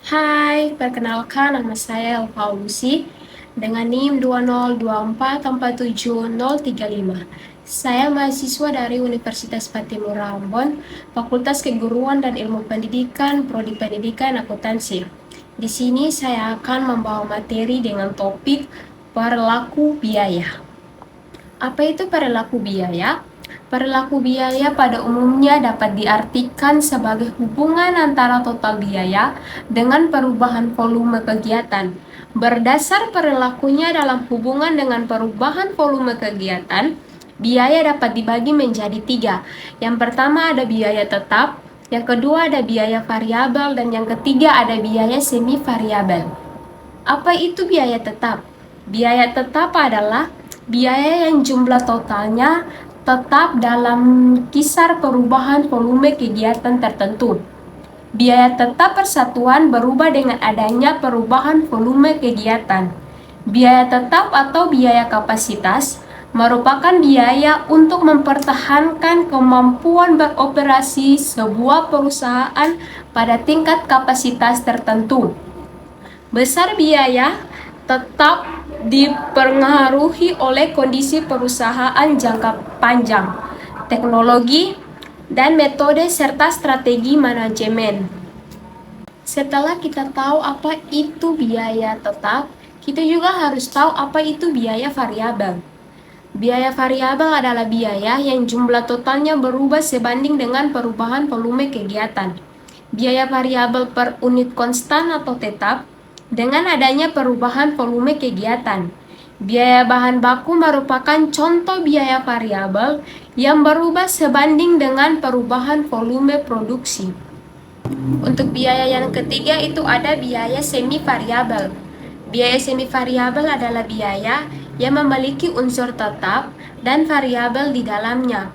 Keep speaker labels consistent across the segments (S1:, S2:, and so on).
S1: Hai, perkenalkan nama saya Elva Lucy dengan NIM 202447035. Saya mahasiswa dari Universitas Patimura Ambon, Fakultas Keguruan dan Ilmu Pendidikan, Prodi Pendidikan Akuntansi. Di sini saya akan membawa materi dengan topik perilaku biaya. Apa itu perilaku biaya? Perilaku biaya pada umumnya dapat diartikan sebagai hubungan antara total biaya dengan perubahan volume kegiatan. Berdasar perilakunya dalam hubungan dengan perubahan volume kegiatan, biaya dapat dibagi menjadi tiga. Yang pertama ada biaya tetap, yang kedua ada biaya variabel, dan yang ketiga ada biaya semi variabel. Apa itu biaya tetap? Biaya tetap adalah biaya yang jumlah totalnya tetap dalam kisar perubahan volume kegiatan tertentu. Biaya tetap persatuan berubah dengan adanya perubahan volume kegiatan. Biaya tetap atau biaya kapasitas merupakan biaya untuk mempertahankan kemampuan beroperasi sebuah perusahaan pada tingkat kapasitas tertentu. Besar biaya tetap dipengaruhi oleh kondisi perusahaan jangka panjang, teknologi, dan metode serta strategi manajemen. Setelah kita tahu apa itu biaya tetap, kita juga harus tahu apa itu biaya variabel. Biaya variabel adalah biaya yang jumlah totalnya berubah sebanding dengan perubahan volume kegiatan. Biaya variabel per unit konstan atau tetap dengan adanya perubahan volume kegiatan. Biaya bahan baku merupakan contoh biaya variabel yang berubah sebanding dengan perubahan volume produksi. Untuk biaya yang ketiga itu ada biaya semi variabel. Biaya semi variabel adalah biaya yang memiliki unsur tetap dan variabel di dalamnya.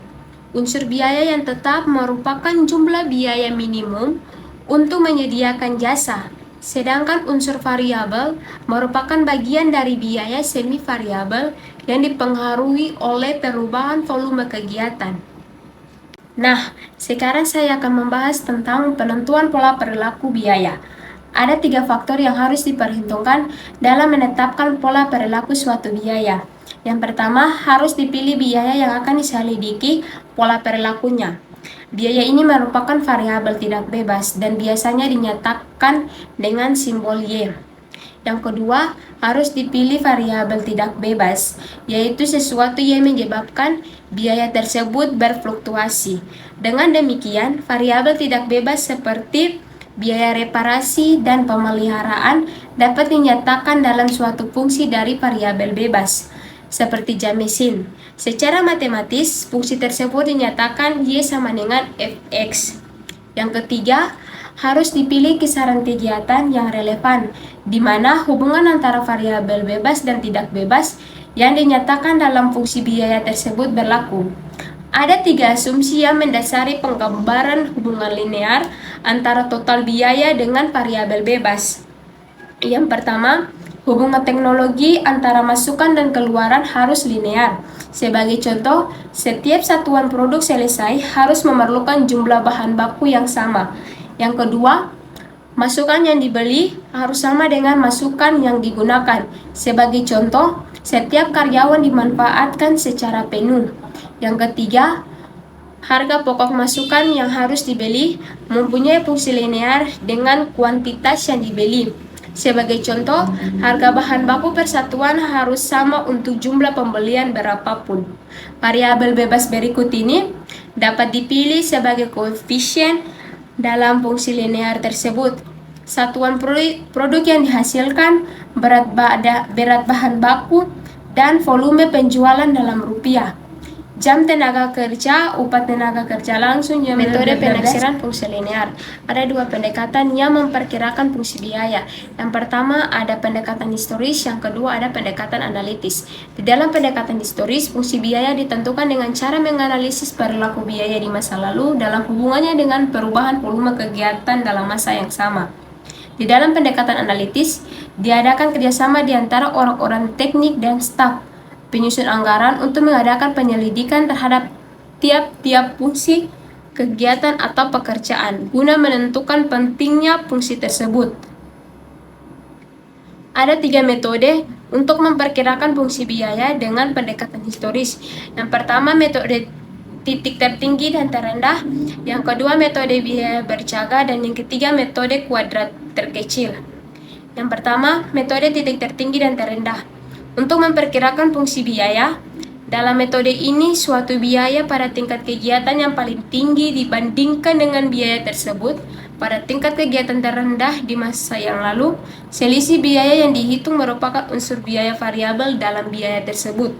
S1: Unsur biaya yang tetap merupakan jumlah biaya minimum untuk menyediakan jasa, sedangkan unsur variabel merupakan bagian dari biaya semi variabel yang dipengaruhi oleh perubahan volume kegiatan. Nah, sekarang saya akan membahas tentang penentuan pola perilaku biaya. Ada tiga faktor yang harus diperhitungkan dalam menetapkan pola perilaku suatu biaya. Yang pertama, harus dipilih biaya yang akan diselidiki pola perilakunya. Biaya ini merupakan variabel tidak bebas dan biasanya dinyatakan dengan simbol Y. Yang kedua, harus dipilih variabel tidak bebas, yaitu sesuatu yang menyebabkan biaya tersebut berfluktuasi. Dengan demikian, variabel tidak bebas seperti biaya reparasi dan pemeliharaan dapat dinyatakan dalam suatu fungsi dari variabel bebas, seperti jam mesin. Secara matematis, fungsi tersebut dinyatakan Y sama dengan Fx. Yang ketiga, harus dipilih kisaran kegiatan yang relevan, di mana hubungan antara variabel bebas dan tidak bebas yang dinyatakan dalam fungsi biaya tersebut berlaku. Ada tiga asumsi yang mendasari penggambaran hubungan linear antara total biaya dengan variabel bebas. Yang pertama, hubungan teknologi antara masukan dan keluaran harus linear. Sebagai contoh, setiap satuan produk selesai harus memerlukan jumlah bahan baku yang sama. Yang kedua, masukan yang dibeli harus sama dengan masukan yang digunakan. Sebagai contoh, setiap karyawan dimanfaatkan secara penuh. Yang ketiga, harga pokok masukan yang harus dibeli mempunyai fungsi linear dengan kuantitas yang dibeli. Sebagai contoh, harga bahan baku persatuan harus sama untuk jumlah pembelian berapapun. Variabel bebas berikut ini dapat dipilih sebagai koefisien dalam fungsi linear tersebut. Satuan produk yang dihasilkan, berat bahan baku, dan volume penjualan dalam rupiah. Jam tenaga kerja, upah tenaga kerja langsung, metode penaksiran fungsi linear. Ada dua pendekatan yang memperkirakan fungsi biaya. Yang pertama ada pendekatan historis, yang kedua ada pendekatan analitis. Di dalam pendekatan historis, fungsi biaya ditentukan dengan cara menganalisis perilaku biaya di masa lalu dalam hubungannya dengan perubahan volume kegiatan dalam masa yang sama. Di dalam pendekatan analitis, diadakan kerjasama di antara orang-orang teknik dan staf penyusun anggaran untuk mengadakan penyelidikan terhadap tiap-tiap fungsi kegiatan atau pekerjaan guna menentukan pentingnya fungsi tersebut. Ada 3 metode untuk memperkirakan fungsi biaya dengan pendekatan historis. Yang pertama, metode titik tertinggi dan terendah. Yang kedua, metode biaya berjaga. Dan yang ketiga, metode kuadrat terkecil. Yang pertama, metode titik tertinggi dan terendah. Untuk memperkirakan fungsi biaya, dalam metode ini suatu biaya pada tingkat kegiatan yang paling tinggi dibandingkan dengan biaya tersebut pada tingkat kegiatan terendah di masa yang lalu. Selisih biaya yang dihitung merupakan unsur biaya variabel dalam biaya tersebut.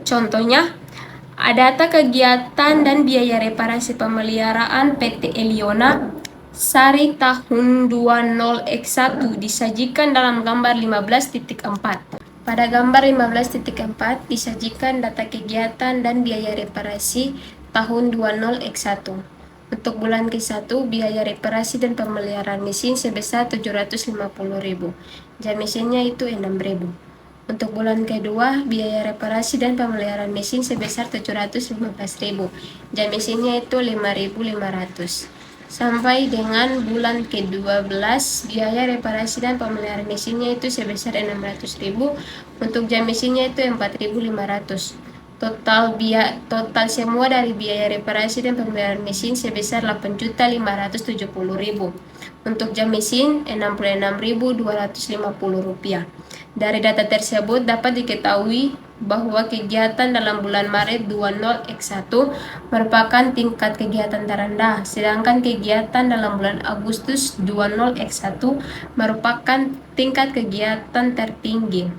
S1: Contohnya, data kegiatan dan biaya reparasi pemeliharaan PT Eliona Sari tahun 20X1 disajikan dalam gambar 15.4. Pada gambar 15.4 disajikan data kegiatan dan biaya reparasi tahun 20X1. Untuk bulan ke-1, biaya reparasi dan pemeliharaan mesin sebesar 750.000. Jam mesinnya itu 6.000. Untuk bulan kedua, biaya reparasi dan pemeliharaan mesin sebesar 715.000. Jam mesinnya itu 5.500. Sampai dengan bulan ke-12, biaya reparasi dan pemeliharaan mesinnya itu sebesar 600.000. Untuk jam mesinnya itu 4.500. Total semua dari biaya reparasi dan pemeliharaan mesin sebesar 8.570.000. Untuk jam mesin 66.250 rupiah. Dari data tersebut dapat diketahui bahwa kegiatan dalam bulan Maret 20X1 merupakan tingkat kegiatan terendah, sedangkan kegiatan dalam bulan Agustus 20X1 merupakan tingkat kegiatan tertinggi.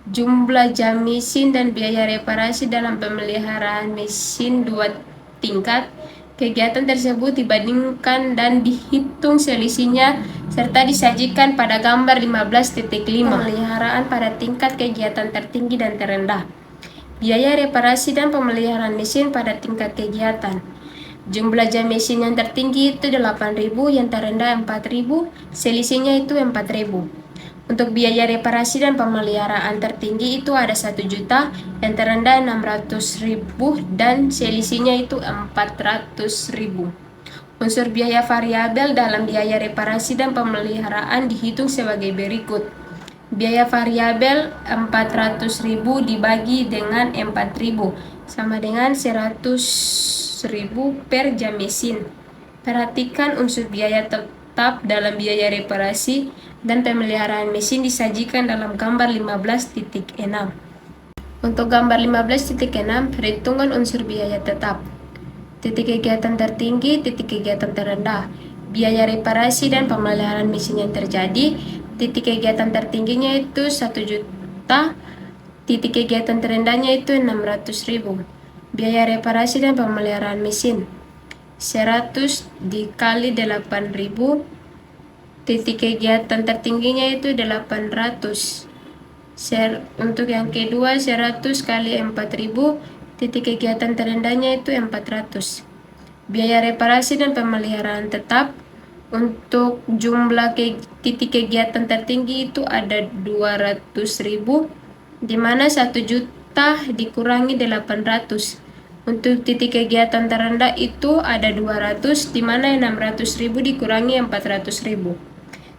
S1: Jumlah jam mesin dan biaya reparasi dalam pemeliharaan mesin 2 tingkat kegiatan tersebut dibandingkan dan dihitung selisihnya serta disajikan pada gambar 15.5. Pemeliharaan pada tingkat kegiatan tertinggi dan terendah. Biaya reparasi dan pemeliharaan mesin pada tingkat kegiatan. Jumlah jam mesin yang tertinggi itu 8.000, yang terendah 4.000, selisihnya itu 4.000. Untuk biaya reparasi dan pemeliharaan tertinggi itu ada 1 juta, yang terendah 600.000 dan selisihnya itu 400.000. Unsur biaya variabel dalam biaya reparasi dan pemeliharaan dihitung sebagai berikut. Biaya variabel 400.000 dibagi dengan 4.000 sama dengan 100.000 per jam mesin. Perhatikan unsur biaya tetap dalam biaya reparasi dan pemeliharaan mesin disajikan dalam gambar 15.6. Untuk gambar 15.6, perhitungan unsur biaya tetap. Titik kegiatan tertinggi, titik kegiatan terendah. Biaya reparasi dan pemeliharaan mesin yang terjadi. Titik kegiatan tertingginya itu 1 juta, titik kegiatan terendahnya itu 600.000. Biaya reparasi dan pemeliharaan mesin 100 dikali 8.000, titik kegiatan tertingginya itu 800. Untuk yang kedua 100 kali 4.000, titik kegiatan terendahnya itu 400. Biaya reparasi dan pemeliharaan tetap. Untuk jumlah titik kegiatan tertinggi itu ada 200.000, di mana 1 juta dikurangi 800. Untuk titik kegiatan terendah itu ada 200, di mana 600.000 dikurangi 400.000.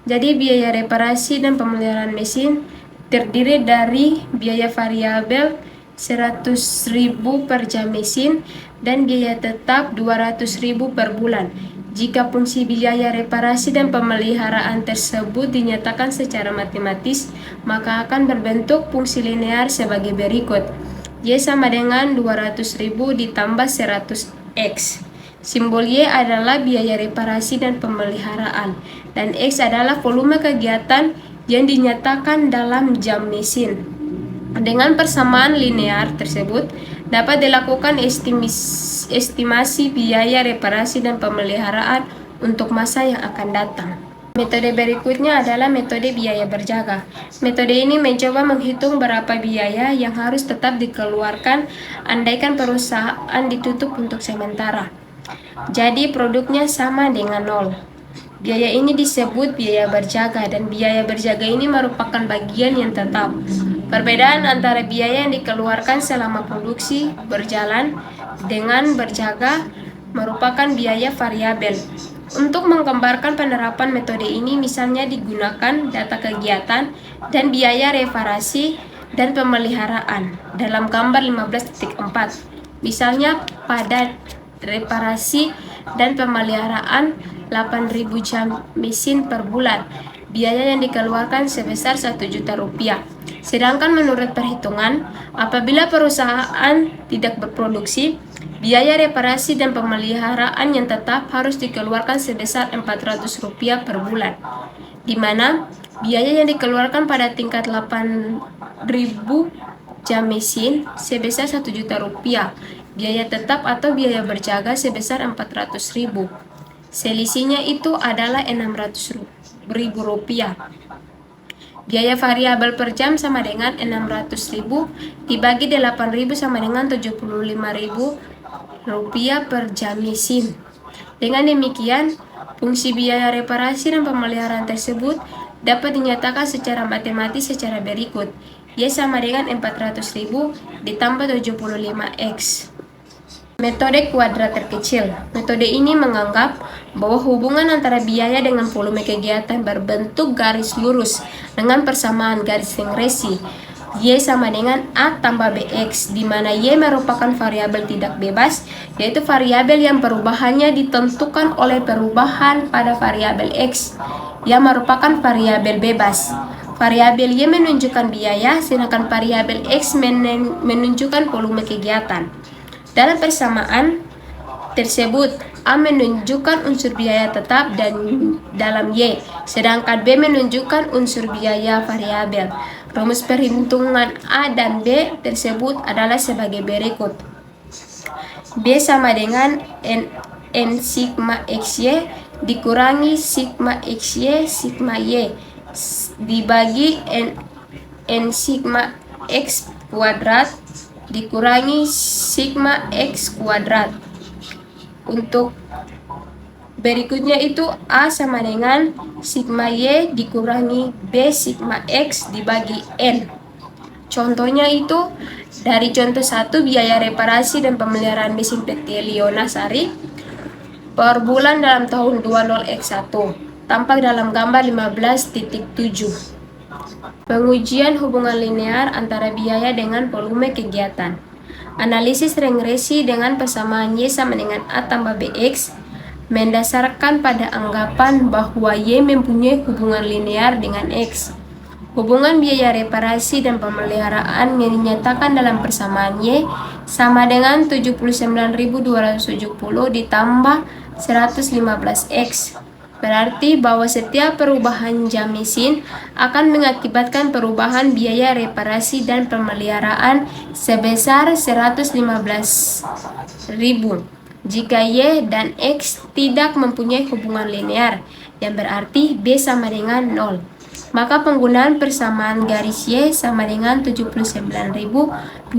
S1: Jadi biaya reparasi dan pemeliharaan mesin terdiri dari biaya variabel 100.000 per jam mesin dan biaya tetap 200.000 per bulan. Jika fungsi biaya reparasi dan pemeliharaan tersebut dinyatakan secara matematis, maka akan berbentuk fungsi linear sebagai berikut. Y sama dengan 200.000 ditambah 100X. Simbol Y adalah biaya reparasi dan pemeliharaan, dan X adalah volume kegiatan yang dinyatakan dalam jam mesin. Dengan persamaan linear tersebut, dapat dilakukan estimasi biaya reparasi dan pemeliharaan untuk masa yang akan datang. Metode berikutnya adalah metode biaya berjaga. Metode ini mencoba menghitung berapa biaya yang harus tetap dikeluarkan andaikan perusahaan ditutup untuk sementara. Jadi produknya sama dengan 0. Biaya ini disebut biaya berjaga, dan biaya berjaga ini merupakan bagian yang tetap. Perbedaan antara biaya yang dikeluarkan selama produksi berjalan dengan berjaga merupakan biaya variabel. Untuk menggambarkan penerapan metode ini, misalnya digunakan data kegiatan dan biaya reparasi dan pemeliharaan dalam gambar 15.4. Misalnya pada reparasi dan pemeliharaan 8.000 jam mesin per bulan, biaya yang dikeluarkan sebesar 1 juta rupiah. Sedangkan menurut perhitungan, apabila perusahaan tidak berproduksi, biaya reparasi dan pemeliharaan yang tetap harus dikeluarkan sebesar 400 rupiah per bulan, di mana biaya yang dikeluarkan pada tingkat 8.000 jam mesin sebesar 1 juta rupiah, biaya tetap atau biaya berjaga sebesar 400.000. Selisihnya itu adalah 600.000 rupiah. Biaya variabel per jam sama dengan 600.000 dibagi 8.000 sama dengan 75.000 rupiah per jam mesin. Dengan demikian, fungsi biaya reparasi dan pemeliharaan tersebut dapat dinyatakan secara matematis secara berikut. Y sama dengan 400.000 ditambah 75x. Metode kuadrat terkecil. Metode ini menganggap bahwa hubungan antara biaya dengan volume kegiatan berbentuk garis lurus dengan persamaan garis regresi. Y sama dengan A tambah BX, di mana Y merupakan variabel tidak bebas, yaitu variabel yang perubahannya ditentukan oleh perubahan pada variabel X, yang merupakan variabel bebas. Variabel Y menunjukkan biaya, sedangkan variabel X menunjukkan volume kegiatan. Dalam persamaan tersebut, A menunjukkan unsur biaya tetap dan dalam Y, sedangkan B menunjukkan unsur biaya variabel. Rumus perhitungan A dan B tersebut adalah sebagai berikut. B sama dengan N sigma XY dikurangi sigma XY sigma Y dibagi N sigma X kuadrat dikurangi sigma X kuadrat. Untuk berikutnya itu A sama dengan sigma Y dikurangi B sigma X dibagi N. Contohnya itu dari contoh 1, biaya reparasi dan pemeliharaan mesin PT Liona Sari per bulan dalam tahun 20X1, tampak dalam gambar 15.7. Pengujian hubungan linear antara biaya dengan volume kegiatan. Analisis regresi dengan persamaan Y sama dengan A tambah BX mendasarkan pada anggapan bahwa Y mempunyai hubungan linear dengan X. Hubungan biaya reparasi dan pemeliharaan yang dinyatakan dalam persamaan Y sama dengan 79.270 ditambah 115X. Berarti bahwa setiap perubahan jam mesin akan mengakibatkan perubahan biaya reparasi dan pemeliharaan sebesar 115.000 jika Y dan X tidak mempunyai hubungan linear, yang berarti B sama dengan 0. Maka penggunaan persamaan garis Y sama dengan 79.270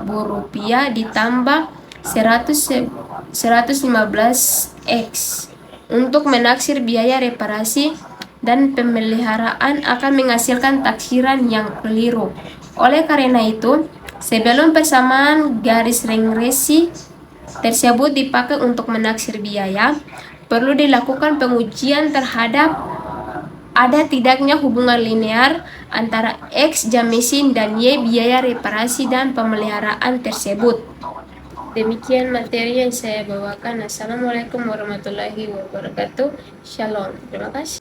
S1: rupiah ditambah 115X. Untuk menaksir biaya reparasi dan pemeliharaan akan menghasilkan taksiran yang keliru. Oleh karena itu, sebelum persamaan garis regresi tersebut dipakai untuk menaksir biaya, perlu dilakukan pengujian terhadap ada tidaknya hubungan linear antara X jam mesin dan Y biaya reparasi dan pemeliharaan tersebut. Demikian materi yang saya bawakan. Assalamualaikum warahmatullahi wabarakatuh. Shalom. Terima kasih.